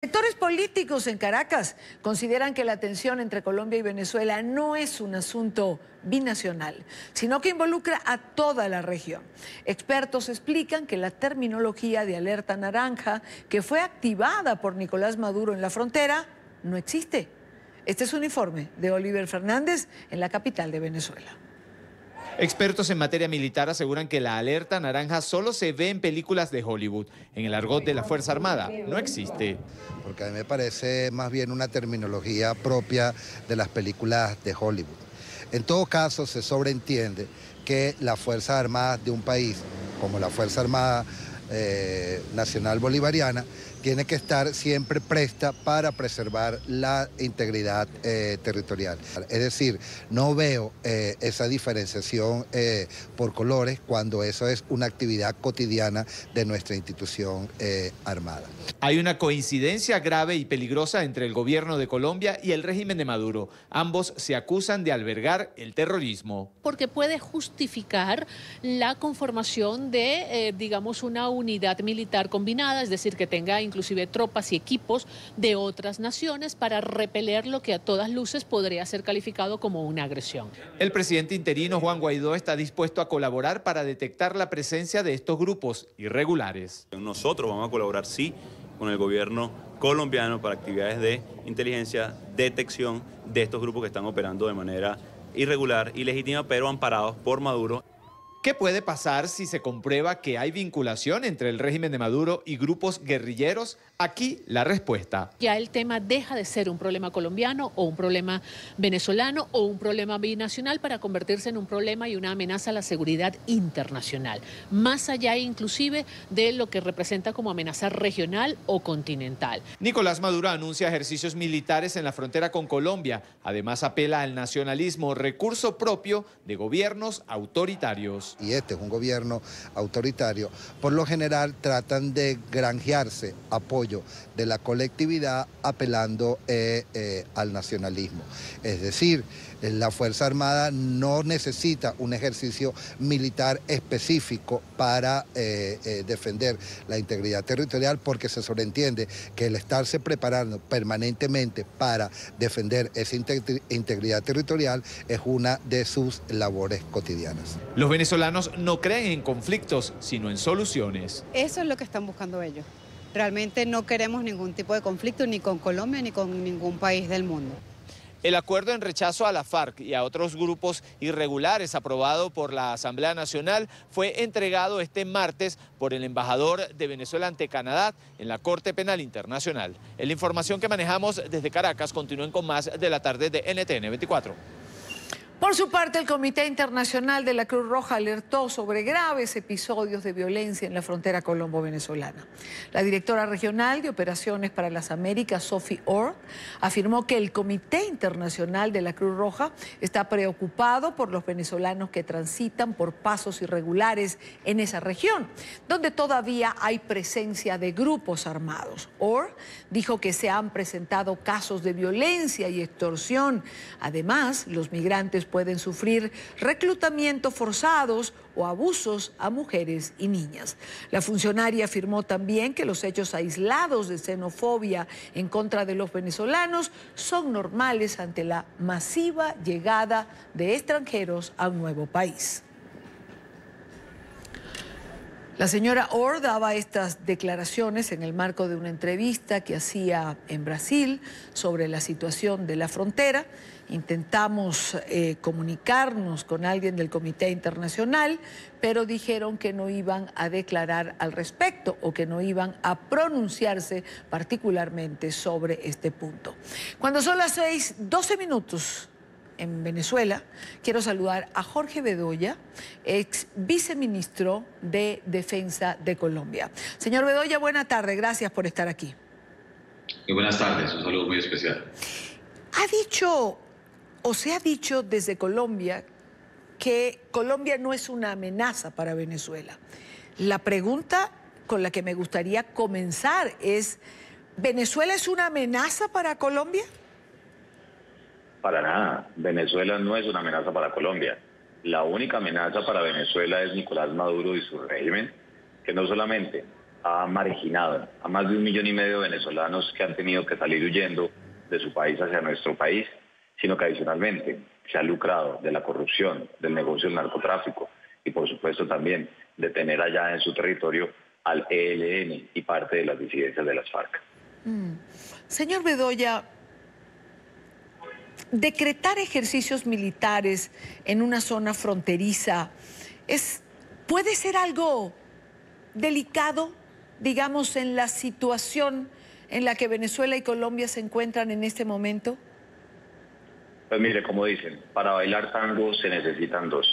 Sectores políticos en Caracas consideran que la tensión entre Colombia y Venezuela no es un asunto binacional, sino que involucra a toda la región. Expertos explican que la terminología de alerta naranja que fue activada por Nicolás Maduro en la frontera no existe. Este es un informe de Oliver Fernández en la capital de Venezuela. Expertos en materia militar aseguran que la alerta naranja solo se ve en películas de Hollywood. En el argot de la Fuerza Armada no existe. Porque a mí me parece más bien una terminología propia de las películas de Hollywood. En todo caso, se sobreentiende que las Fuerzas Armadas de un país, como la Fuerza Armada Nacional Bolivariana, tiene que estar siempre presta para preservar la integridad territorial. Es decir, no veo esa diferenciación por colores cuando eso es una actividad cotidiana de nuestra institución armada. Hay una coincidencia grave y peligrosa entre el gobierno de Colombia y el régimen de Maduro. Ambos se acusan de albergar el terrorismo. Porque puede justificar la conformación de, digamos, una unidad militar combinada, es decir, que tenga inclusive tropas y equipos de otras naciones para repeler lo que a todas luces podría ser calificado como una agresión. El presidente interino Juan Guaidó está dispuesto a colaborar para detectar la presencia de estos grupos irregulares. Nosotros vamos a colaborar, sí, con el gobierno colombiano para actividades de inteligencia, detección de estos grupos que están operando de manera irregular, ilegítima, pero amparados por Maduro. ¿Qué puede pasar si se comprueba que hay vinculación entre el régimen de Maduro y grupos guerrilleros? Aquí la respuesta. Ya el tema deja de ser un problema colombiano o un problema venezolano o un problema binacional para convertirse en un problema y una amenaza a la seguridad internacional, más allá inclusive de lo que representa como amenaza regional o continental. Nicolás Maduro anuncia ejercicios militares en la frontera con Colombia. Además apela al nacionalismo, recurso propio de gobiernos autoritarios. Y este es un gobierno autoritario, por lo general tratan de granjearse apoyo de la colectividad apelando al nacionalismo. Es decir, la Fuerza Armada no necesita un ejercicio militar específico para defender la integridad territorial, porque se sobreentiende que el estarse preparando permanentemente para defender esa integridad territorial es una de sus labores cotidianas. Los venezolanos no creen en conflictos, sino en soluciones. Eso es lo que están buscando ellos. Realmente no queremos ningún tipo de conflicto ni con Colombia ni con ningún país del mundo. El acuerdo en rechazo a la FARC y a otros grupos irregulares aprobado por la Asamblea Nacional fue entregado este martes por el embajador de Venezuela ante Canadá en la Corte Penal Internacional. En la información que manejamos desde Caracas, continúen con más de la tarde de NTN 24. Por su parte, el Comité Internacional de la Cruz Roja alertó sobre graves episodios de violencia en la frontera colombo-venezolana. La directora regional de Operaciones para las Américas, Sophie Orr, afirmó que el Comité Internacional de la Cruz Roja está preocupado por los venezolanos que transitan por pasos irregulares en esa región, donde todavía hay presencia de grupos armados. Orr dijo que se han presentado casos de violencia y extorsión. Además, los migrantes pueden sufrir reclutamientos forzados o abusos a mujeres y niñas. La funcionaria afirmó también que los hechos aislados de xenofobia en contra de los venezolanos son normales ante la masiva llegada de extranjeros a un nuevo país. La señora Orr daba estas declaraciones en el marco de una entrevista que hacía en Brasil sobre la situación de la frontera. Intentamos comunicarnos con alguien del Comité Internacional, pero dijeron que no iban a declarar al respecto o que no iban a pronunciarse particularmente sobre este punto. Cuando son las 6:12 minutos en Venezuela, quiero saludar a Jorge Bedoya, ex viceministro de Defensa de Colombia. Señor Bedoya, buena tarde, gracias por estar aquí. Muy buenas tardes, un saludo muy especial. Se ha dicho desde Colombia que Colombia no es una amenaza para Venezuela. La pregunta con la que me gustaría comenzar es, ¿Venezuela es una amenaza para Colombia? Para nada, Venezuela no es una amenaza para Colombia. La única amenaza para Venezuela es Nicolás Maduro y su régimen, que no solamente ha marginado a más de 1,5 millones de venezolanos que han tenido que salir huyendo de su país hacia nuestro país, sino que adicionalmente se ha lucrado de la corrupción, del negocio del narcotráfico y por supuesto también de tener allá en su territorio al ELN y parte de las disidencias de las FARC. Señor Bedoya, decretar ejercicios militares en una zona fronteriza puede ser algo delicado, digamos, en la situación en la que Venezuela y Colombia se encuentran en este momento. Pues mire, como dicen, para bailar tango se necesitan dos.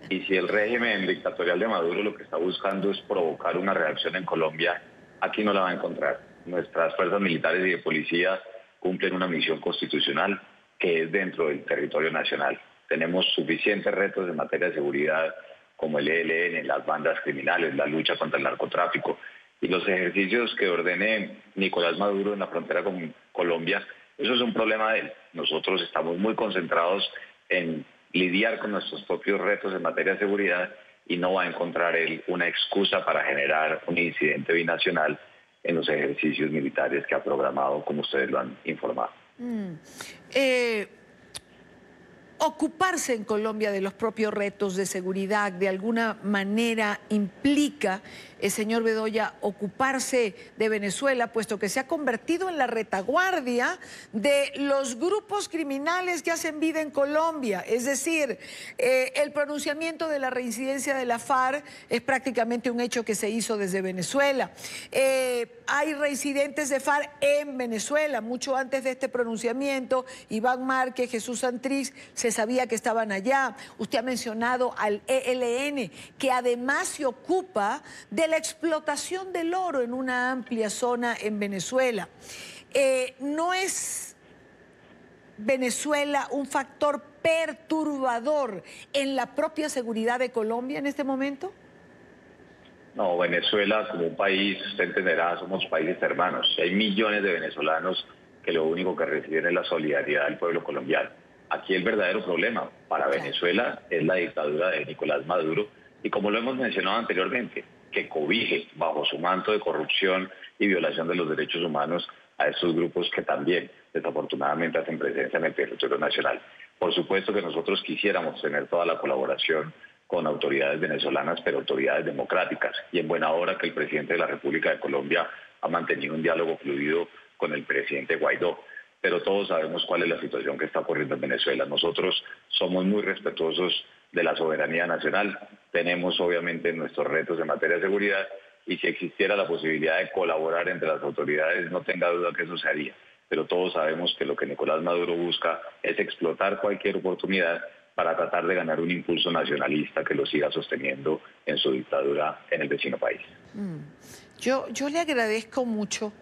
Y si el régimen dictatorial de Maduro lo que está buscando es provocar una reacción en Colombia, aquí no la va a encontrar. Nuestras fuerzas militares y de policía cumplen una misión constitucional que es dentro del territorio nacional. Tenemos suficientes retos en materia de seguridad como el ELN, las bandas criminales, la lucha contra el narcotráfico y los ejercicios que ordene Nicolás Maduro en la frontera con Colombia. Eso es un problema de él. Nosotros estamos muy concentrados en lidiar con nuestros propios retos en materia de seguridad y no va a encontrar él una excusa para generar un incidente binacional en los ejercicios militares que ha programado, como ustedes lo han informado. Ocuparse en Colombia de los propios retos de seguridad de alguna manera implica, señor Bedoya, ocuparse de Venezuela, puesto que se ha convertido en la retaguardia de los grupos criminales que hacen vida en Colombia. Es decir, el pronunciamiento de la reincidencia de la FARC es prácticamente un hecho que se hizo desde Venezuela. Hay reincidentes de FARC en Venezuela. Mucho antes de este pronunciamiento, Iván Márquez, Jesús Santrich, se sabía que estaban allá. Usted ha mencionado al ELN, que además se ocupa de la explotación del oro en una amplia zona en Venezuela. ¿No es Venezuela un factor perturbador en la propia seguridad de Colombia en este momento? No, Venezuela como un país, usted entenderá, somos países hermanos. Hay millones de venezolanos que lo único que reciben es la solidaridad del pueblo colombiano. Aquí el verdadero problema para Venezuela es la dictadura de Nicolás Maduro y, como lo hemos mencionado anteriormente, que cobije bajo su manto de corrupción y violación de los derechos humanos a estos grupos que también desafortunadamente hacen presencia en el territorio nacional. Por supuesto que nosotros quisiéramos tener toda la colaboración con autoridades venezolanas, pero autoridades democráticas, y en buena hora que el presidente de la República de Colombia ha mantenido un diálogo fluido con el presidente Guaidó. Pero todos sabemos cuál es la situación que está ocurriendo en Venezuela. Nosotros somos muy respetuosos de la soberanía nacional, tenemos obviamente nuestros retos en materia de seguridad y si existiera la posibilidad de colaborar entre las autoridades, no tenga duda que eso se haría. Pero todos sabemos que lo que Nicolás Maduro busca es explotar cualquier oportunidad para tratar de ganar un impulso nacionalista que lo siga sosteniendo en su dictadura en el vecino país. Yo le agradezco mucho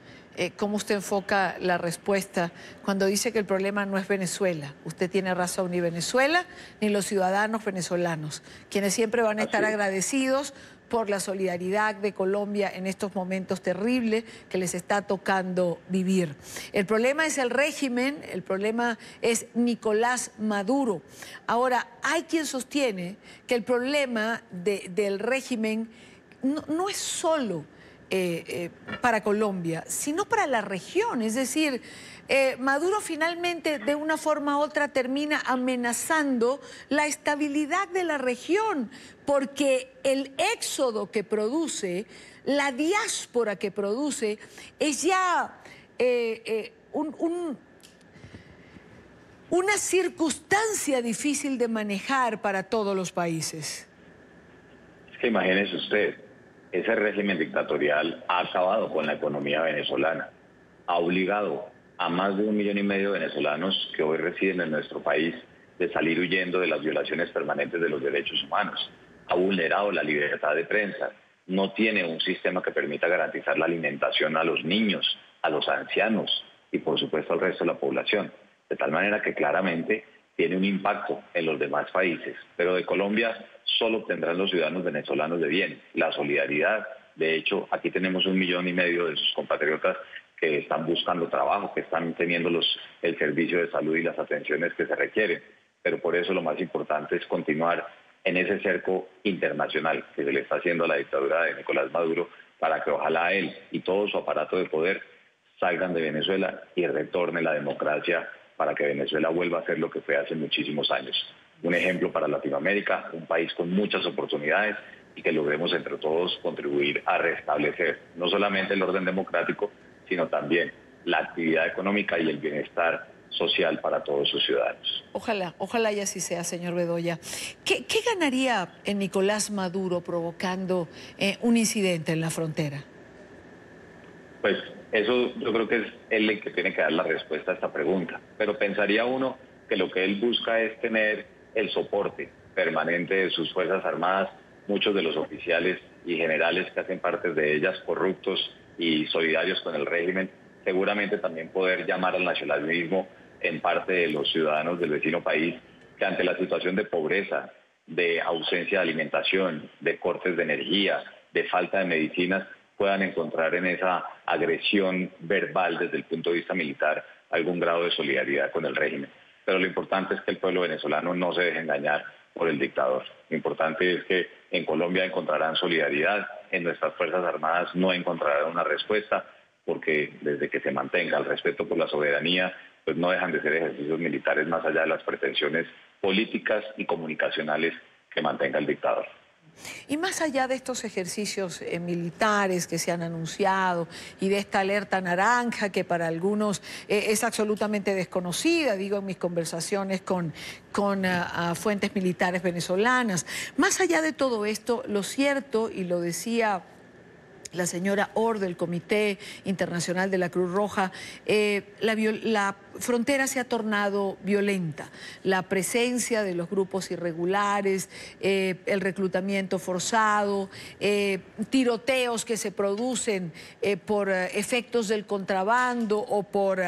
cómo usted enfoca la respuesta cuando dice que el problema no es Venezuela. Usted tiene razón, ni Venezuela ni los ciudadanos venezolanos, quienes siempre van a estar agradecidos por la solidaridad de Colombia en estos momentos terribles que les está tocando vivir. El problema es el régimen, el problema es Nicolás Maduro. Ahora, hay quien sostiene que el problema del régimen no es solo para Colombia, sino para la región. Es decir, Maduro finalmente de una forma u otra termina amenazando la estabilidad de la región, porque el éxodo que produce, la diáspora que produce, es ya una circunstancia difícil de manejar para todos los países. Es que imagínese usted, ese régimen dictatorial ha acabado con la economía venezolana, ha obligado a más de 1,5 millones de venezolanos que hoy residen en nuestro país de salir huyendo de las violaciones permanentes de los derechos humanos, ha vulnerado la libertad de prensa, no tiene un sistema que permita garantizar la alimentación a los niños, a los ancianos y por supuesto al resto de la población, de tal manera que claramente tiene un impacto en los demás países, pero de Colombia solo obtendrán los ciudadanos venezolanos de bien, la solidaridad. De hecho, aquí tenemos 1,5 millones de sus compatriotas que están buscando trabajo, que están teniendo el servicio de salud y las atenciones que se requieren. Pero por eso lo más importante es continuar en ese cerco internacional que se le está haciendo a la dictadura de Nicolás Maduro para que ojalá él y todo su aparato de poder salgan de Venezuela y retorne la democracia para que Venezuela vuelva a ser lo que fue hace muchísimos años. Un ejemplo para Latinoamérica, un país con muchas oportunidades y que logremos entre todos contribuir a restablecer no solamente el orden democrático, sino también la actividad económica y el bienestar social para todos sus ciudadanos. Ojalá y así sea, señor Bedoya. ¿Qué ganaría Nicolás Maduro provocando un incidente en la frontera? Pues eso yo creo que es él el que tiene que dar la respuesta a esta pregunta. Pero pensaría uno que lo que él busca es tener el soporte permanente de sus Fuerzas Armadas, muchos de los oficiales y generales que hacen parte de ellas corruptos y solidarios con el régimen, seguramente también poder llamar al nacionalismo en parte de los ciudadanos del vecino país, que ante la situación de pobreza, de ausencia de alimentación, de cortes de energía, de falta de medicinas, puedan encontrar en esa agresión verbal desde el punto de vista militar algún grado de solidaridad con el régimen. Pero lo importante es que el pueblo venezolano no se deje engañar por el dictador. Lo importante es que en Colombia encontrarán solidaridad, en nuestras Fuerzas Armadas no encontrarán una respuesta, porque desde que se mantenga el respeto por la soberanía, pues no dejan de ser ejercicios militares más allá de las pretensiones políticas y comunicacionales que mantenga el dictador. Y más allá de estos ejercicios militares que se han anunciado y de esta alerta naranja que para algunos es absolutamente desconocida, digo en mis conversaciones con fuentes militares venezolanas, más allá de todo esto, lo cierto, y lo decía la señora Orr del Comité Internacional de la Cruz Roja, la frontera se ha tornado violenta. La presencia de los grupos irregulares, el reclutamiento forzado, tiroteos que se producen por efectos del contrabando o por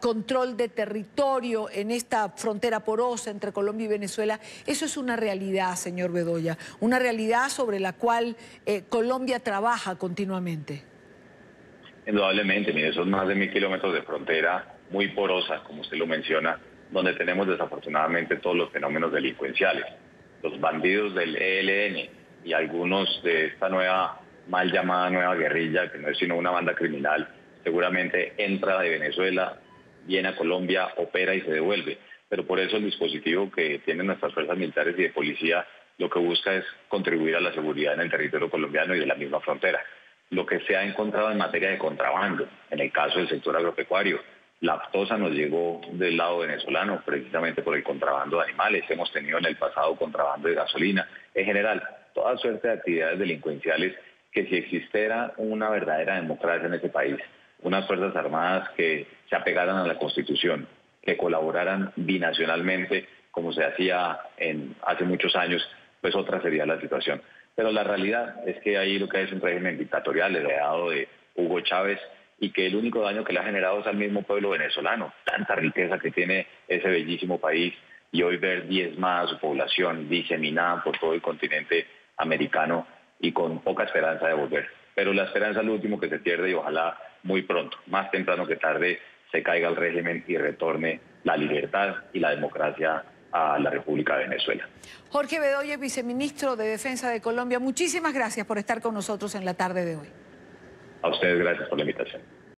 control de territorio en esta frontera porosa entre Colombia y Venezuela, eso es una realidad, señor Bedoya, una realidad sobre la cual Colombia trabaja continuamente. Indudablemente, mire, son más de 1000 kilómetros de frontera muy porosa, como usted lo menciona, donde tenemos desafortunadamente todos los fenómenos delincuenciales. Los bandidos del ELN y algunos de esta nueva, mal llamada nueva guerrilla, que no es sino una banda criminal, seguramente entra de Venezuela, viene a Colombia, opera y se devuelve. Pero por eso el dispositivo que tienen nuestras fuerzas militares y de policía lo que busca es contribuir a la seguridad en el territorio colombiano y de la misma frontera. Lo que se ha encontrado en materia de contrabando, en el caso del sector agropecuario, la aftosa nos llegó del lado venezolano precisamente por el contrabando de animales. Hemos tenido en el pasado contrabando de gasolina. En general, toda suerte de actividades delincuenciales que si existiera una verdadera democracia en ese país, unas Fuerzas Armadas que se apegaran a la Constitución, que colaboraran binacionalmente como se hacía hace muchos años, pues otra sería la situación. Pero la realidad es que ahí lo que hay es un régimen dictatorial heredado de Hugo Chávez y que el único daño que le ha generado es al mismo pueblo venezolano. Tanta riqueza que tiene ese bellísimo país y hoy ver diezmada su población diseminada por todo el continente americano y con poca esperanza de volver. Pero la esperanza es lo último que se pierde y ojalá muy pronto, más temprano que tarde, se caiga el régimen y retorne la libertad y la democracia a la República de Venezuela. Jorge Bedoya, viceministro de Defensa de Colombia, muchísimas gracias por estar con nosotros en la tarde de hoy. A ustedes gracias por la invitación.